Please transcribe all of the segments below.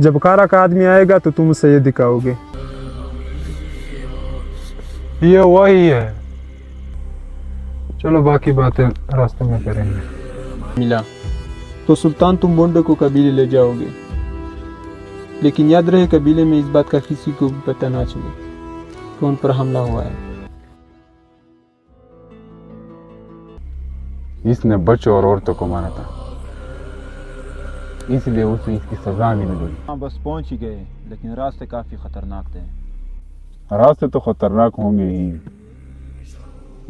जब कारा का आदमी आएगा तो तुम उसे ये दिखाओगे। ये वही है। चलो बाकी बातें रास्ते में करेंगे। मिला तो सुल्तान तुम बोंडे को कबीले ले जाओगे, लेकिन याद रहे कबीले में इस बात का किसी को भी पता ना चले कि उन पर हमला हुआ है। इसने बच्चों और औरतों को मारा था, इसलिए उसे इसकी सजा भी मिली। हाँ बस पहुंच ही गए, लेकिन रास्ते काफी खतरनाक थे। रास्ते तो खतरनाक होंगे ही,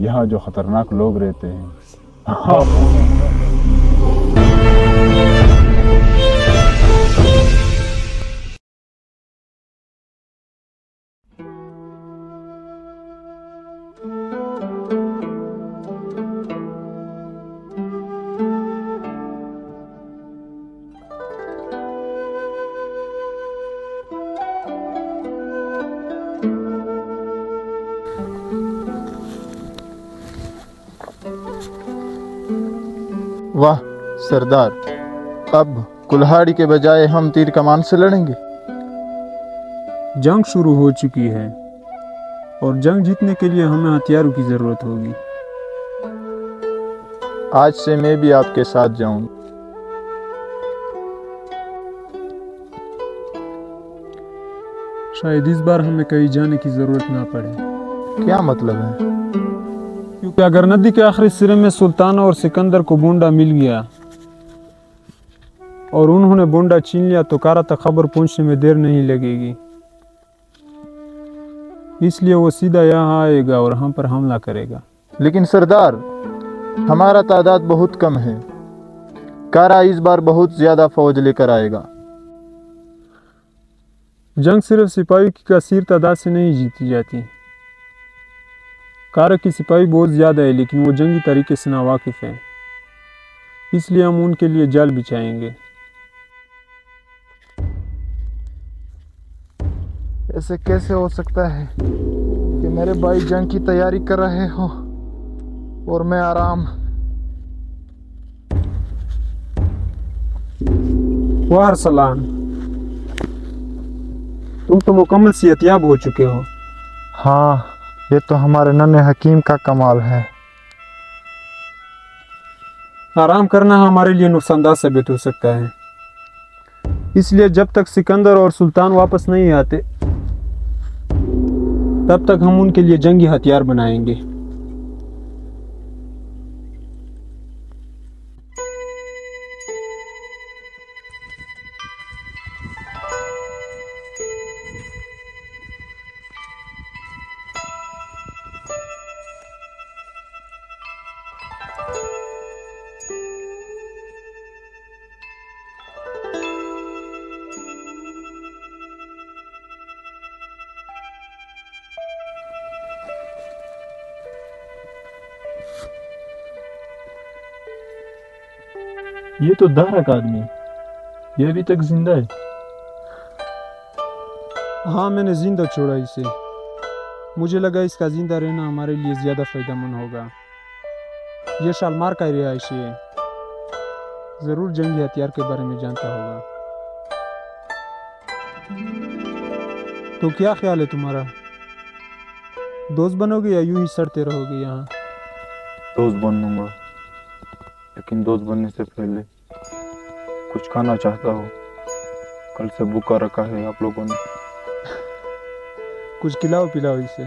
यहाँ जो खतरनाक लोग रहते हैं। वाह सरदार, अब कुल्हाड़ी के बजाय हम तीर कमान से लड़ेंगे। जंग शुरू हो चुकी है और जंग जीतने के लिए हमें हथियारों की जरूरत होगी। आज से मैं भी आपके साथ जाऊं। शायद इस बार हमें कहीं जाने की जरूरत ना पड़े। क्या मतलब है? क्योंकि अगर नदी के आखिरी सिरे में सुल्तान और सिकंदर को बोंडा मिल गया और उन्होंने बोंडा छीन लिया तो कारा तक खबर पहुंचने में देर नहीं लगेगी। इसलिए वो सीधा यहाँ आएगा और हम पर हमला करेगा। लेकिन सरदार, हमारा तादाद बहुत कम है। कारा इस बार बहुत ज्यादा फौज लेकर आएगा। जंग सिर्फ सिपाही की कसीर तादाद से नहीं जीती जाती। कारा की सिपाही बहुत ज्यादा है, लेकिन वो जंगी तरीके से नावाकिफ है, इसलिए हम उनके लिए जाल बिछाएंगे। ऐसे कैसे हो सकता है कि मेरे भाई जंग की तैयारी कर रहे हो और मैं आराम? वाह अरसलान, तुम तो मुकम्मल सेहतियाब हो चुके हो। हाँ, ये तो हमारे नन्हे हकीम का कमाल है। आराम करना हमारे लिए नुकसानदायक साबित हो सकता है, इसलिए जब तक सिकंदर और सुल्तान वापस नहीं आते तब तक हम उनके लिए जंगी हथियार बनाएंगे। ये तो दारक आदमी, ये अभी तक जिंदा है। हाँ, मैंने जिंदा छोड़ा इसे। मुझे लगा इसका जिंदा रहना हमारे लिए ज्यादा फायदेमंद होगा। यह शालमार का रिहायशी है, जरूर जंगी हथियार के बारे में जानता होगा। तो क्या ख्याल है तुम्हारा? दोस्त बनोगे या यूं ही सड़ते रहोगे यहाँ? दोस्त बनूंगा, लेकिन दोस्त बनने से पहले कुछ खाना चाहता हूँ। कल से भूखा रखा है आप लोगों ने। कुछ खिलाओ पिलाओ इसे।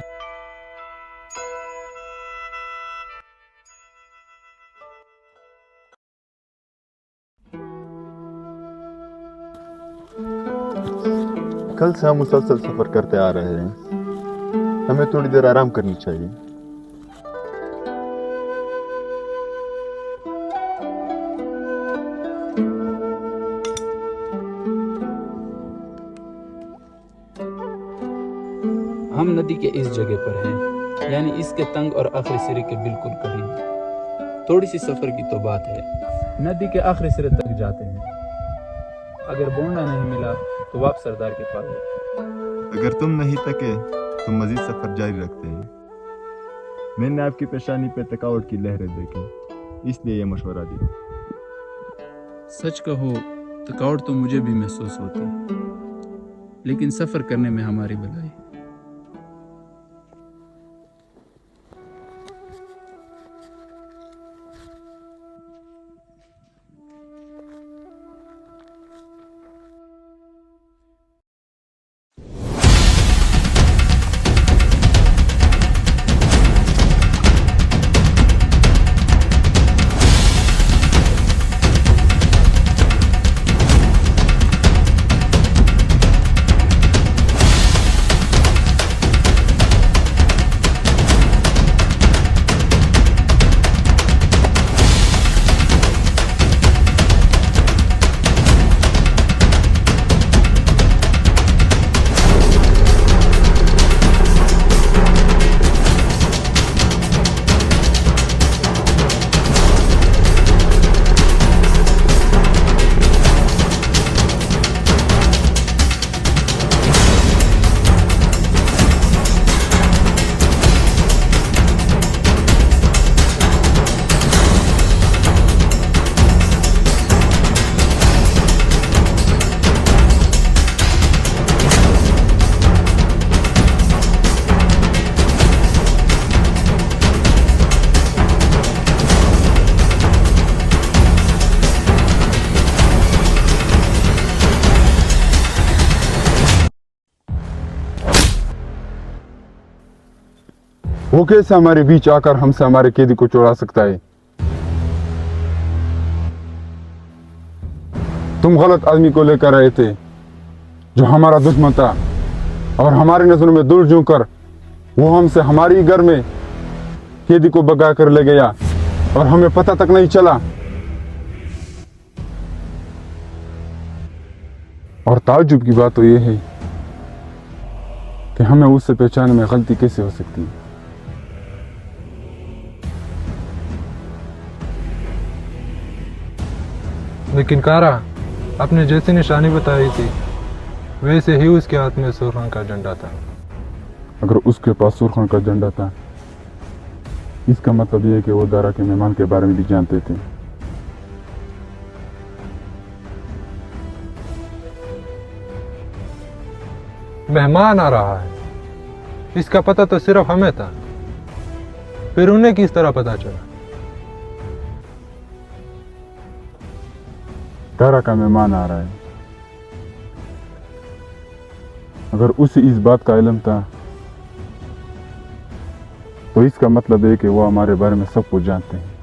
कल से हम मुसलसल सफर करते आ रहे हैं, हमें थोड़ी देर आराम करनी चाहिए। हम नदी के इस जगह पर हैं, यानी इसके तंग और आखिरी सिरे के बिल्कुल करीब। थोड़ी सी सफर की तो बात है। नदी के आखिरी सिरे तक जाते हैं। अगर बोंडा नहीं मिला तो वापस सरदार के पास है। अगर तुम नहीं थके तो मजीद सफर जारी रखते हैं। मैंने आपकी पेशानी पे थकावट की लहरें देखी, इसलिए यह मशवरा दिया। सच कहो, थकावट तो मुझे भी महसूस होती। लेकिन सफ़र करने में हमारी भलाई। वो कैसे हमारे बीच आकर हमसे हमारे कैदी को चुरा सकता है? तुम गलत आदमी को लेकर आए थे जो हमारा दुश्मन था और हमारी नजरों में दूर जू कर वो हमसे हमारी घर में कैदी को भगा कर ले गया और हमें पता तक नहीं चला। और ताज्जुब की बात तो ये है कि हमें उससे पहचानने में गलती कैसे हो सकती है। लेकिन कारा अपने जैसी निशानी बताई थी वैसे ही उसके हाथ में सुरखन का झंडा था। अगर उसके पास सुरखन का झंडा था इसका मतलब यह है कि वो दारा के मेहमान के बारे में भी जानते थे। मेहमान आ रहा है इसका पता तो सिर्फ हमें था, फिर उन्हें किस तरह पता चला? दारा का मेहमान आ रहा है, अगर उसे इस बात का इल्म था तो इसका मतलब है कि वो हमारे बारे में सब कुछ जानते हैं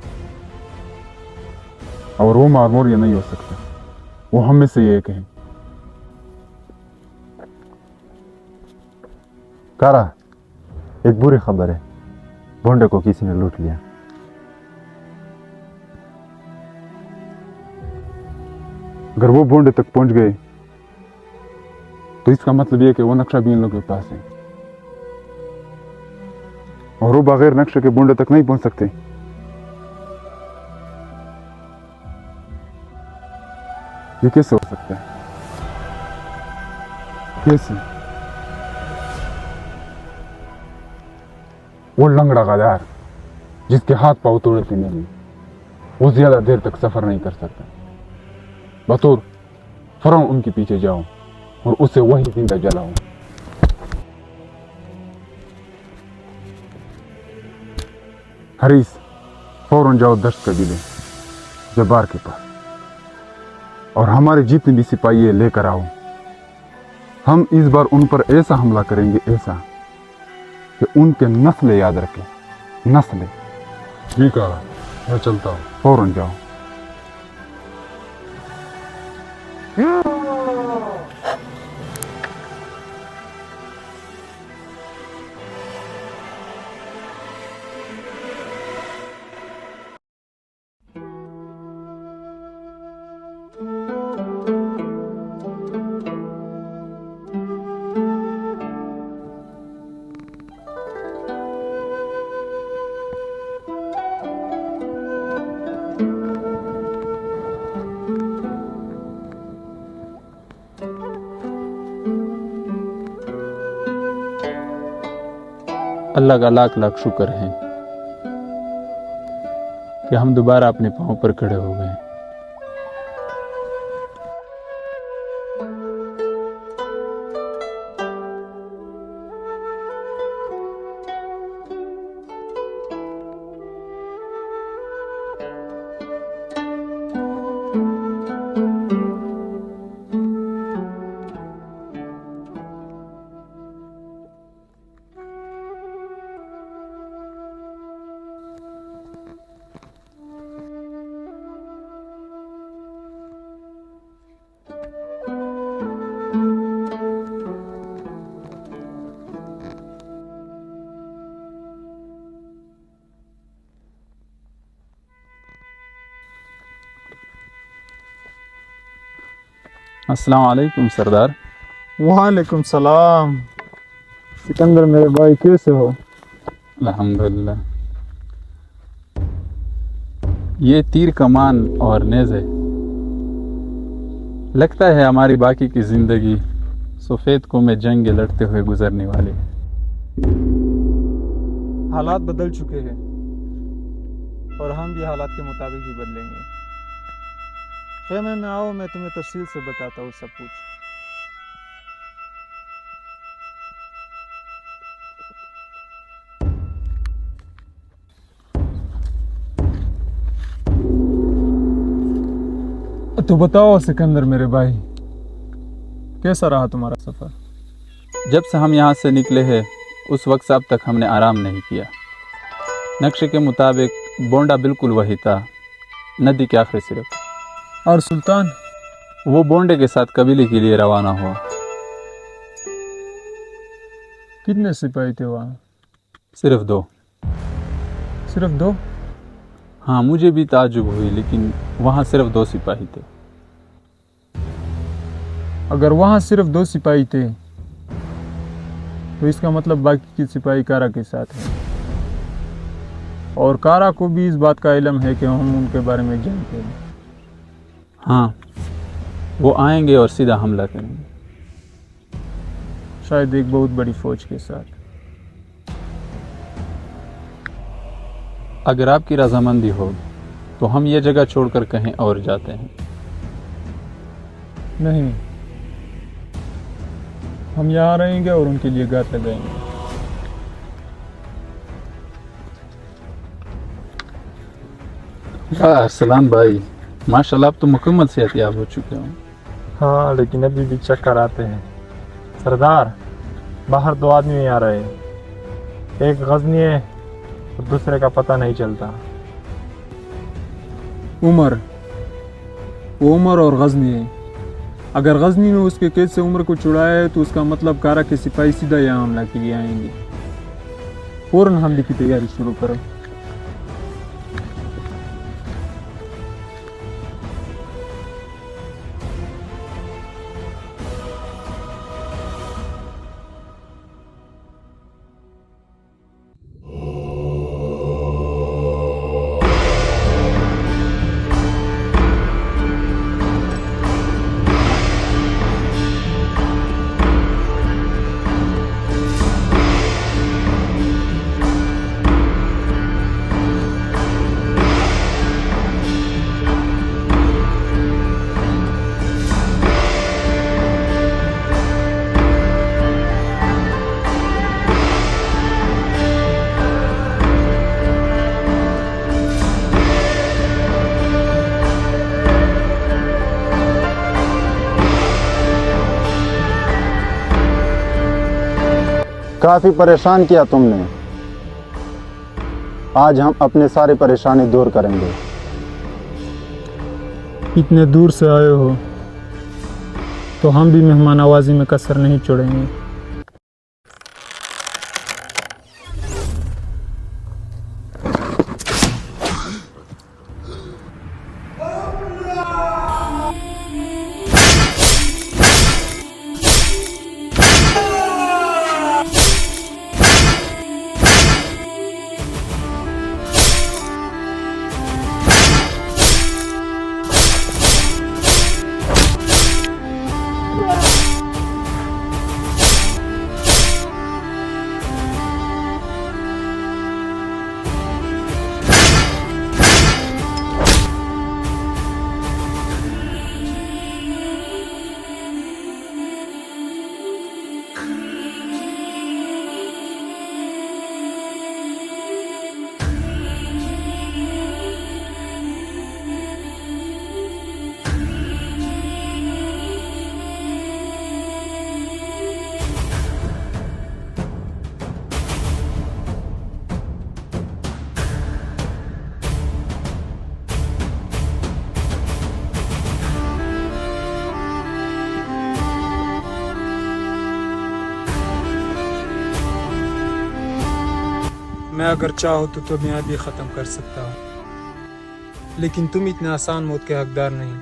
और वो मारमोर ये नहीं हो सकता। वो हमें से ये कहें। कारा, एक बुरी खबर है, भोंडे को किसी ने लूट लिया। अगर वो भोंडे तक पहुंच गए तो इसका मतलब यह कि वो नक्शा भी इन लोगों के पास है और वो बगैर नक्शे के भोंडे तक नहीं पहुंच सकते। ये कैसे हो सकता है? कैसे? वो लंगड़ा गदार जिसके हाथ पांव तोड़े थे नहीं, वो ज्यादा देर तक सफर नहीं कर सकता। बतौर फौरन उनके पीछे जाओ और उसे वही जिंदा जलाओ। हरीस, फौरन जाओ दश्त कबीले जब्बार के पास और हमारे जितने भी सिपाही है लेकर आओ। हम इस बार उन पर ऐसा हमला करेंगे, ऐसा कि उनके नस्लें याद रखें, नस्लें। ठीक है, मैं चलता हूँ। फौरन जाओ। अल्लाह का लाख लाख शुक्र है कि हम दोबारा अपने पांव पर खड़े हो गए। अस्सलाम वालेकुम सरदार। वालेकुम सलाम। सिकंदर मेरे भाई, कैसे हो? अल्हम्दुलिल्लाह। ये तीर कमान और नेज़ है। लगता है हमारी बाकी की ज़िंदगी सफ़ेद को में जंग लड़ते हुए गुजरने वाली है। हालात बदल चुके हैं और हम भी हालात के मुताबिक ही बदलेंगे। खेमे में आओ, मैं तुम्हें तफसील से बताता हूँ सब कुछ। तो बताओ सिकंदर मेरे भाई, कैसा रहा तुम्हारा सफ़र? जब से हम यहाँ से निकले हैं उस वक्त से अब तक हमने आराम नहीं किया। नक्शे के मुताबिक बोंडा बिल्कुल वही था, नदी के आखिरी सिरे पर। और सुल्तान? वो बोंडे के साथ कबीले के लिए रवाना हुआ। कितने सिपाही थे वहाँ? सिर्फ 2। सिर्फ 2? हाँ, मुझे भी ताज्जुब हुई, लेकिन वहाँ सिर्फ 2 सिपाही थे। अगर वहाँ सिर्फ 2 सिपाही थे तो इसका मतलब बाकी के सिपाही कारा के साथ हैं, और कारा को भी इस बात का इल्म है कि हम उनके बारे में जानते हैं। हाँ, वो आएंगे और सीधा हमला करेंगे, शायद एक बहुत बड़ी फौज के साथ। अगर आपकी रजामंदी हो तो हम ये जगह छोड़कर कहीं और जाते हैं। नहीं, हम यहाँ रहेंगे और उनके लिए घात लगाएंगे। सलाम भाई, माशाल्लाह आप तो मुकम्मल सेहतयाब हो चुके हो। हाँ, लेकिन अभी भी चक्कर आते हैं। सरदार, बाहर 2 आदमी आ रहे हैं, एक गजनी है और दूसरे का पता नहीं चलता। उमर और गजनी है। अगर गजनी ने उसके कैद से उमर को छुड़ाया है तो उसका मतलब कारा के सिपाही सीधा यहाँ हमला के लिए आएंगे। फौरन हमले की तैयारी शुरू करो। काफी परेशान किया तुमने। आज हम अपने सारी परेशानी दूर करेंगे। इतने दूर से आए हो तो हम भी मेहमान नवाजी में कसर नहीं छोड़ेंगे। मैं अगर चाहूँ तो तुम्हें अभी ख़त्म कर सकता हूँ, लेकिन तुम इतने आसान मौत के हकदार नहीं।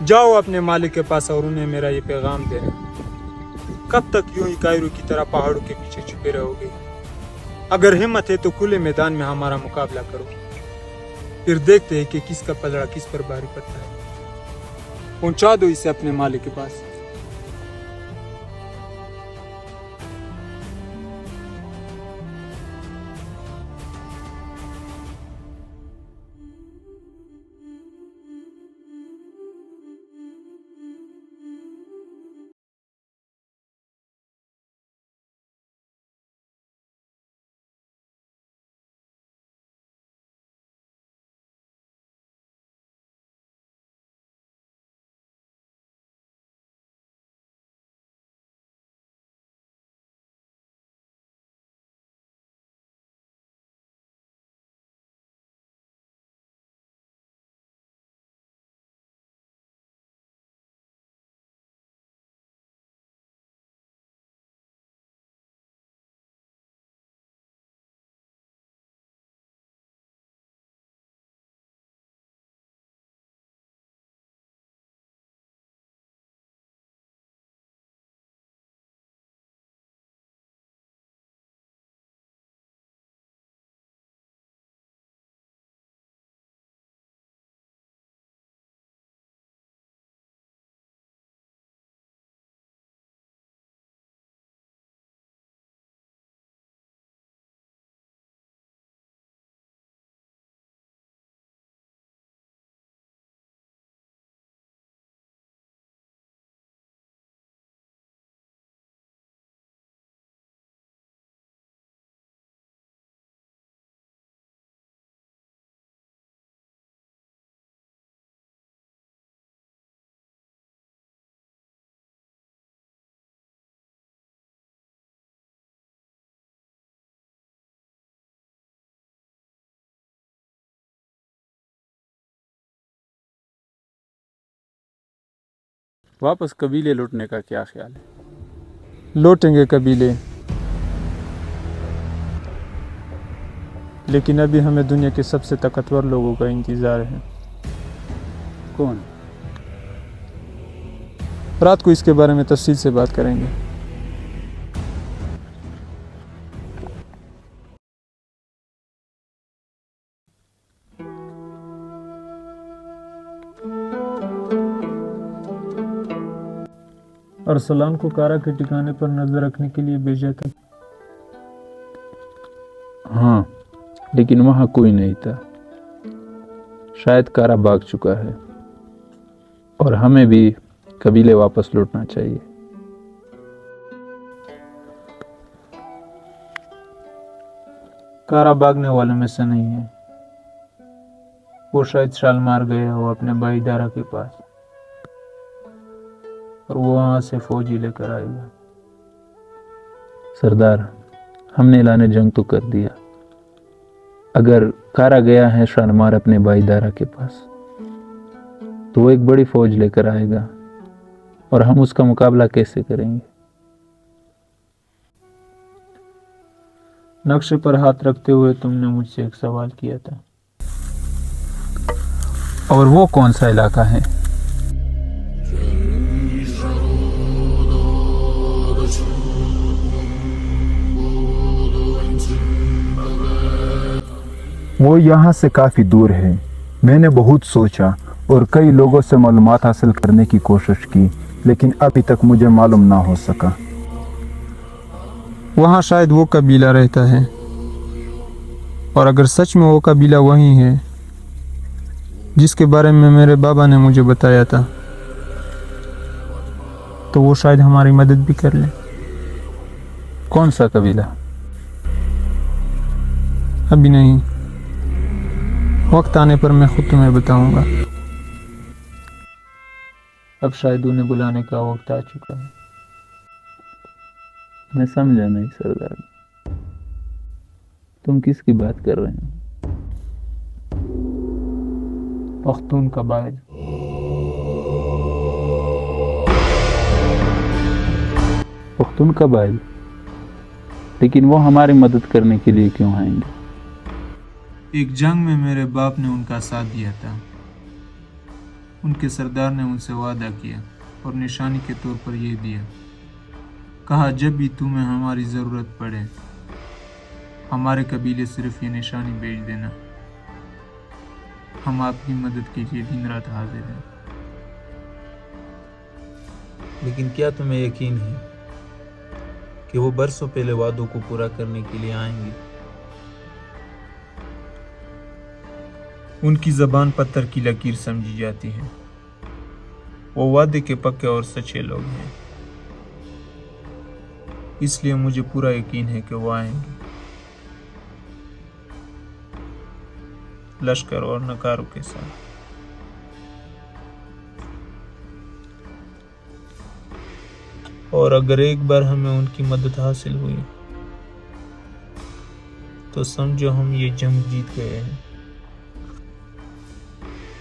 जाओ अपने मालिक के पास और उन्हें मेरा ये पैगाम देना। कब तक यूं ही कायरों की तरह पहाड़ों के पीछे छुपे रहोगे? अगर हिम्मत है तो खुले मैदान में हमारा मुकाबला करो, फिर देखते हैं कि किसका पलड़ा किस पर भारी पड़ता है। पहुंचा दो इसे अपने मालिक के पास। वापस कबीले लौटने का क्या ख्याल है? लौटेंगे कबीले, लेकिन अभी हमें दुनिया के सबसे ताकतवर लोगों का इंतजार है। कौन? रात को इसके बारे में तफसील से बात करेंगे। अरसलान को कारा के ठिकाने पर नजर रखने के लिए भेजा था। हाँ, लेकिन वहां कोई नहीं था। शायद कारा भाग चुका है और हमें भी कबीले वापस लौटना चाहिए। कारा भागने वालों में से नहीं है। वो शायद शालमार गया हो अपने भाई दारा के पास और वो वहां से फौजी लेकर आएगा। सरदार, हमने ऐलान जंग तो कर दिया। अगर कारा गया है शालमार अपने भाई दारा के पास, तो वो एक बड़ी फौज लेकर आएगा और हम उसका मुकाबला कैसे करेंगे? नक्शे पर हाथ रखते हुए तुमने मुझसे एक सवाल किया था। और वो कौन सा इलाका है? वो यहाँ से काफ़ी दूर है। मैंने बहुत सोचा और कई लोगों से मालूमात हासिल करने की कोशिश की, लेकिन अभी तक मुझे मालूम ना हो सका। वहाँ शायद वो कबीला रहता है, और अगर सच में वो कबीला वही है जिसके बारे में मेरे बाबा ने मुझे बताया था, तो वो शायद हमारी मदद भी कर ले। कौन सा कबीला? अभी नहीं, वक्त आने पर मैं खुद तुम्हें बताऊंगा। अब शायद उन्हें बुलाने का वक्त आ चुका है। मैं समझा नहीं सरदार, तुम किसकी बात कर रहे हैं? पख्तून कबाइल। पख्तून कबाइल? लेकिन वो हमारी मदद करने के लिए क्यों आएंगे? एक जंग में मेरे बाप ने उनका साथ दिया था। उनके सरदार ने उनसे वादा किया और निशानी के तौर पर यह दिया। कहा, जब भी तुम्हें हमारी ज़रूरत पड़े हमारे कबीले सिर्फ ये निशानी भेज देना, हम आपकी मदद के लिए दिन रात हाजिर हैं। लेकिन क्या तुम्हें यकीन है कि वो बरसों पहले वादों को पूरा करने के लिए आएंगे? उनकी ज़बान पत्थर की लकीर समझी जाती है। वो वादे के पक्के और सच्चे लोग हैं, इसलिए मुझे पूरा यकीन है कि वो आएंगे, लश्कर और नकारों के साथ। और अगर एक बार हमें उनकी मदद हासिल हुई तो समझो हम ये जंग जीत गए हैं।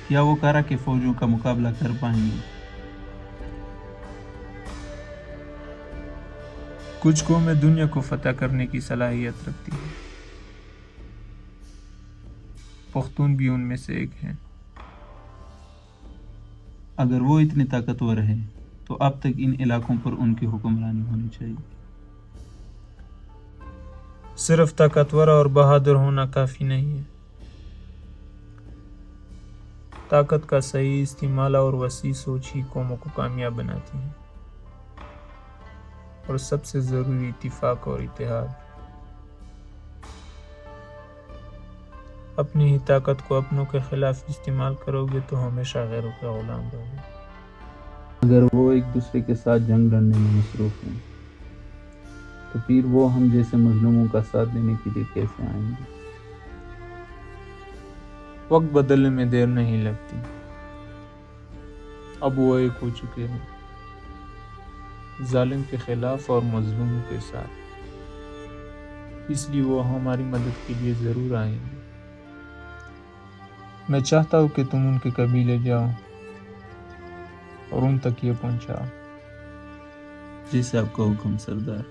क्या वो कारा के फौजों का मुकाबला कर पाएंगे? कुछ कौमें दुनिया को फतह करने की सलाहियत रखती है, पख्तून भी उनमें से एक है। अगर वो इतने ताकतवर हैं तो अब तक इन इलाकों पर उनकी हुक्मरानी होनी चाहिए। सिर्फ ताकतवर और बहादुर होना काफी नहीं है। ताकत का सही इस्तेमाल और वसी सोच ही कौमों को कामयाब बनाती है, और सबसे जरूरी इत्तेफाक और इत्तेहाद। अपनी ही ताकत को अपनों के खिलाफ इस्तेमाल करोगे तो हमेशा गैरों का गुलाम रहोगे। अगर वो एक दूसरे के साथ जंग लड़ने में मसरूफ हैं तो फिर वो हम जैसे मजलूमों का साथ देने के लिए कैसे आएंगे? वक्त बदलने में देर नहीं लगती। अब वो एक हो चुके हैं, जालिम के खिलाफ और मजलूमों के साथ, इसलिए वो हमारी मदद के लिए जरूर आएंगे। मैं चाहता हूँ कि तुम उनके कबीले जाओ और उन तक ये पहुंचाओ। जैसे आपका हुक्म सरदार।